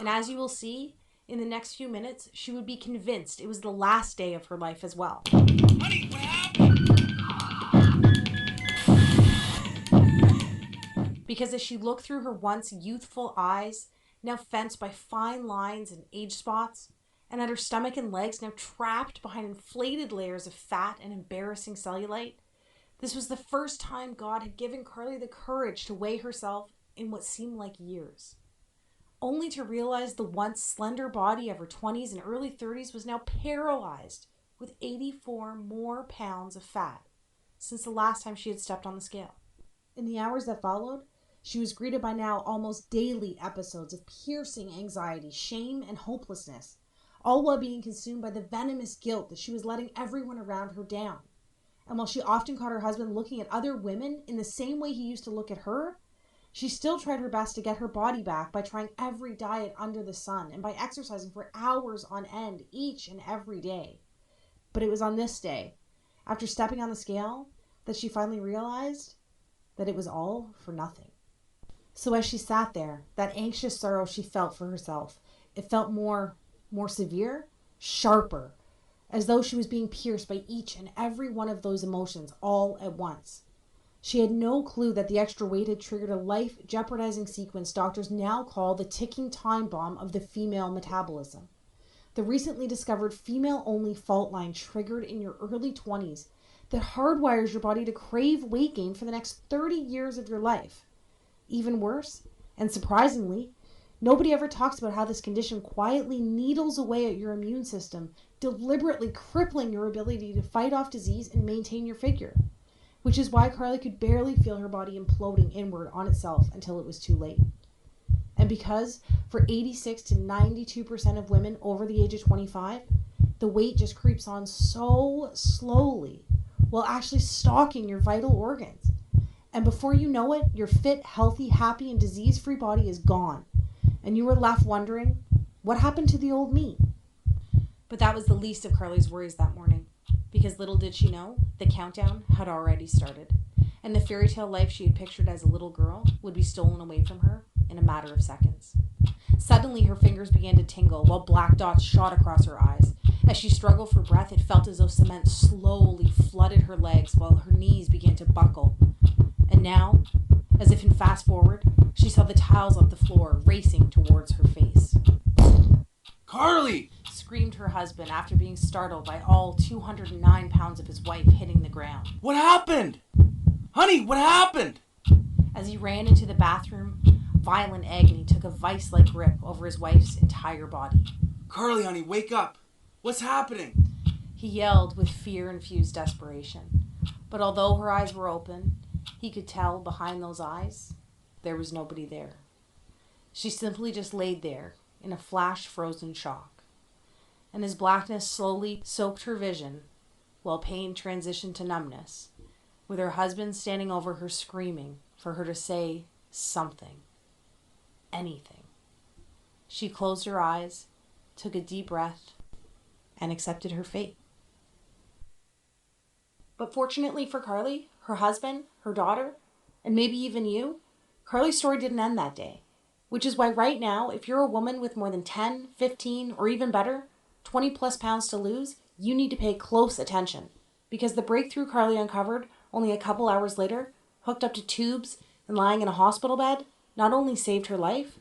And as you will see, in the next few minutes, she would be convinced it was the last day of her life as well. Honey, what happened? Because as she looked through her once youthful eyes, now fenced by fine lines and age spots, and at her stomach and legs now trapped behind inflated layers of fat and embarrassing cellulite, this was the first time God had given Carly the courage to weigh herself in what seemed like years. Only to realize the once slender body of her 20s and early 30s was now paralyzed with 84 more pounds of fat since the last time she had stepped on the scale. In the hours that followed, she was greeted by now almost daily episodes of piercing anxiety, shame, and hopelessness, all while being consumed by the venomous guilt that she was letting everyone around her down. And while she often caught her husband looking at other women in the same way he used to look at her, she still tried her best to get her body back by trying every diet under the sun and by exercising for hours on end each and every day. But it was on this day, after stepping on the scale, that she finally realized that it was all for nothing. So as she sat there, that anxious sorrow she felt for herself, it felt more severe, sharper, as though she was being pierced by each and every one of those emotions all at once. She had no clue that the extra weight had triggered a life-jeopardizing sequence doctors now call the ticking time bomb of the female metabolism. The recently discovered female-only fault line triggered in your early 20s that hardwires your body to crave weight gain for the next 30 years of your life. Even worse, and surprisingly, nobody ever talks about how this condition quietly needles away at your immune system, deliberately crippling your ability to fight off disease and maintain your figure. Which is why Carly could barely feel her body imploding inward on itself until it was too late. And because for 86 to 92% of women over the age of 25, the weight just creeps on so slowly while actually stalking your vital organs. And before you know it, your fit, healthy, happy, and disease-free body is gone. And you were left wondering, what happened to the old me? But that was the least of Carly's worries that morning. Because little did she know, the countdown had already started. And the fairy tale life she had pictured as a little girl would be stolen away from her in a matter of seconds. Suddenly her fingers began to tingle while black dots shot across her eyes. As she struggled for breath, it felt as though cement slowly flooded her legs while her knees began to buckle. And now, as if in fast forward, she saw the tiles of the floor racing towards her face. Carly! Screamed her husband after being startled by all 209 pounds of his wife hitting the ground. What happened? Honey, what happened? As he ran into the bathroom, violent agony took a vice-like grip over his wife's entire body. Carly, honey, wake up. What's happening? He yelled with fear-infused desperation. But although her eyes were open, he could tell behind those eyes there was nobody there. She simply just laid there in a flash-frozen shock. And as blackness slowly soaked her vision, while pain transitioned to numbness, with her husband standing over her screaming for her to say something, anything. She closed her eyes, took a deep breath, and accepted her fate. But fortunately for Carly, her husband, her daughter, and maybe even you, Carly's story didn't end that day. Which is why right now, if you're a woman with more than 10, 15, or even better, 20 plus pounds to lose, you need to pay close attention. Because the breakthrough Carly uncovered only a couple hours later, hooked up to tubes and lying in a hospital bed, not only saved her life,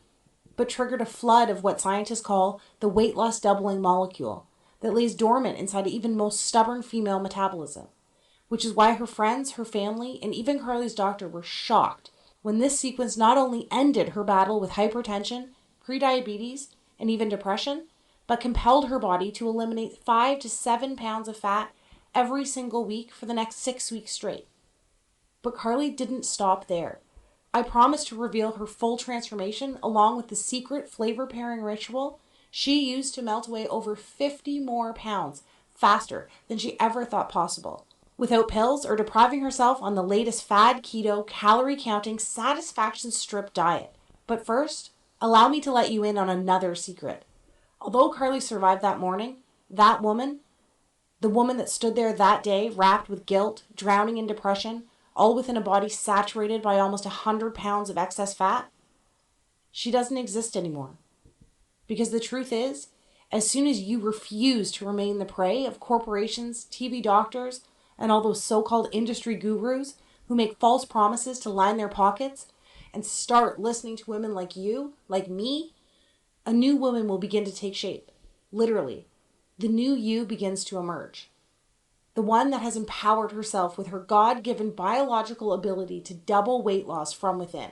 but triggered a flood of what scientists call the weight loss doubling molecule that lays dormant inside even most stubborn female metabolism. Which is why her friends, her family, and even Carly's doctor were shocked when this sequence not only ended her battle with hypertension, prediabetes, and even depression, but compelled her body to eliminate 5 to 7 pounds of fat every single week for the next 6 weeks straight. But Carly didn't stop there. I promised to reveal her full transformation along with the secret flavor pairing ritual she used to melt away over 50 more pounds faster than she ever thought possible, without pills or depriving herself on the latest fad keto, calorie counting, satisfaction strip diet. But first, allow me to let you in on another secret. Although Carly survived that morning, that woman, the woman that stood there that day, wrapped with guilt, drowning in depression, all within a body saturated by almost 100 pounds of excess fat, she doesn't exist anymore. Because the truth is, as soon as you refuse to remain the prey of corporations, TV doctors, and all those so-called industry gurus who make false promises to line their pockets, and start listening to women like you, like me, a new woman will begin to take shape. Literally, the new you begins to emerge. The one that has empowered herself with her God-given biological ability to double weight loss from within,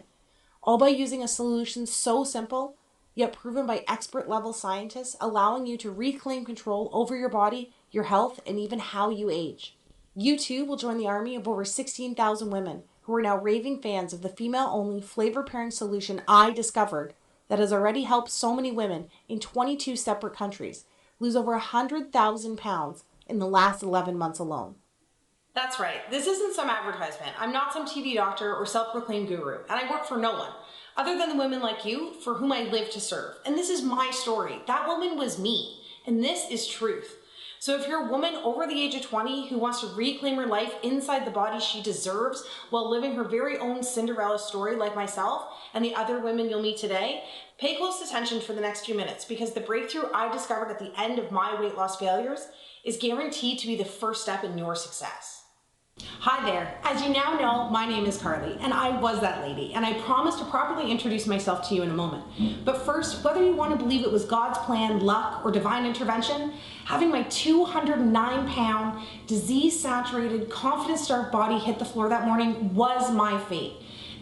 all by using a solution so simple, yet proven by expert-level scientists, allowing you to reclaim control over your body, your health, and even how you age. You too will join the army of over 16,000 women who are now raving fans of the female-only flavor-pairing solution I discovered that has already helped so many women in 22 separate countries lose over 100,000 pounds in the last 11 months alone. That's right. This isn't some advertisement. I'm not some TV doctor or self-proclaimed guru, and I work for no one other than the women like you for whom I live to serve. And this is my story. That woman was me, and this is truth. So if you're a woman over the age of 20 who wants to reclaim her life inside the body she deserves while living her very own Cinderella story like myself and the other women you'll meet today, pay close attention for the next few minutes, because the breakthrough I discovered at the end of my weight loss failures is guaranteed to be the first step in your success. Hi there. As you now know, my name is Carly, and I was that lady, and I promise to properly introduce myself to you in a moment. But first, whether you want to believe it was God's plan, luck, or divine intervention, having my 209-pound, disease-saturated, confidence-starved body hit the floor that morning was my fate.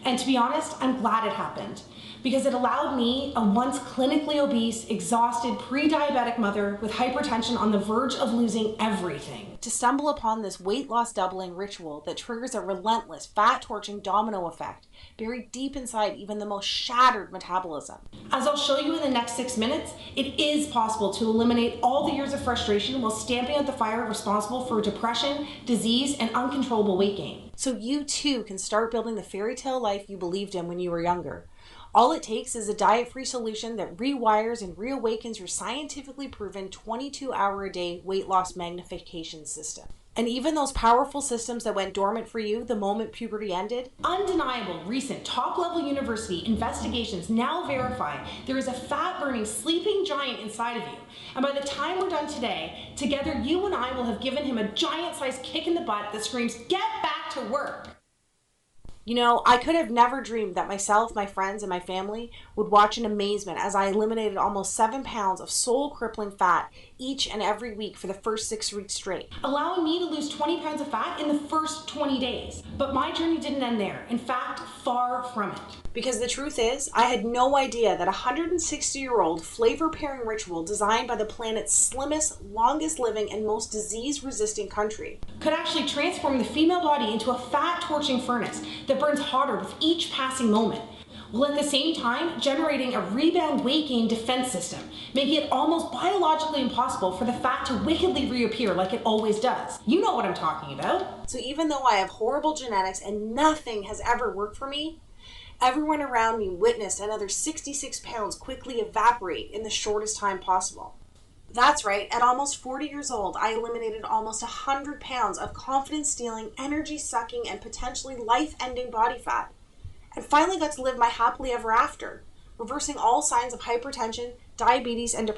And to be honest, I'm glad it happened, because it allowed me, a once clinically obese, exhausted, pre-diabetic mother with hypertension on the verge of losing everything, to stumble upon this weight loss doubling ritual that triggers a relentless, fat-torching domino effect buried deep inside even the most shattered metabolism. As I'll show you in the next 6 minutes, it is possible to eliminate all the years of frustration while stamping out the fire responsible for depression, disease, and uncontrollable weight gain. So you too can start building the fairy tale life you believed in when you were younger. All it takes is a diet-free solution that rewires and reawakens your scientifically proven 22-hour-a-day weight loss magnification system. And even those powerful systems that went dormant for you the moment puberty ended, undeniable recent top-level university investigations now verify there is a fat-burning sleeping giant inside of you. And by the time we're done today, together you and I will have given him a giant-sized kick in the butt that screams, "Get back to work!" You know, I could have never dreamed that myself, my friends, and my family would watch in amazement as I eliminated almost 7 pounds of soul-crippling fat each and every week for the first 6 weeks straight, allowing me to lose 20 pounds of fat in the first 20 days. But my journey didn't end there. In fact, far from it. Because the truth is, I had no idea that a 160-year-old flavor-pairing ritual designed by the planet's slimmest, longest-living, and most disease-resistant country could actually transform the female body into a fat-torching furnace that burns hotter with each passing moment, while at the same time generating a rebound weight gain defense system, making it almost biologically impossible for the fat to wickedly reappear like it always does. You know what I'm talking about. So even though I have horrible genetics and nothing has ever worked for me, everyone around me witnessed another 66 pounds quickly evaporate in the shortest time possible. That's right, at almost 40 years old, I eliminated almost 100 pounds of confidence-stealing, energy-sucking, and potentially life-ending body fat, and finally got to live my happily ever after, reversing all signs of hypertension, diabetes, and depression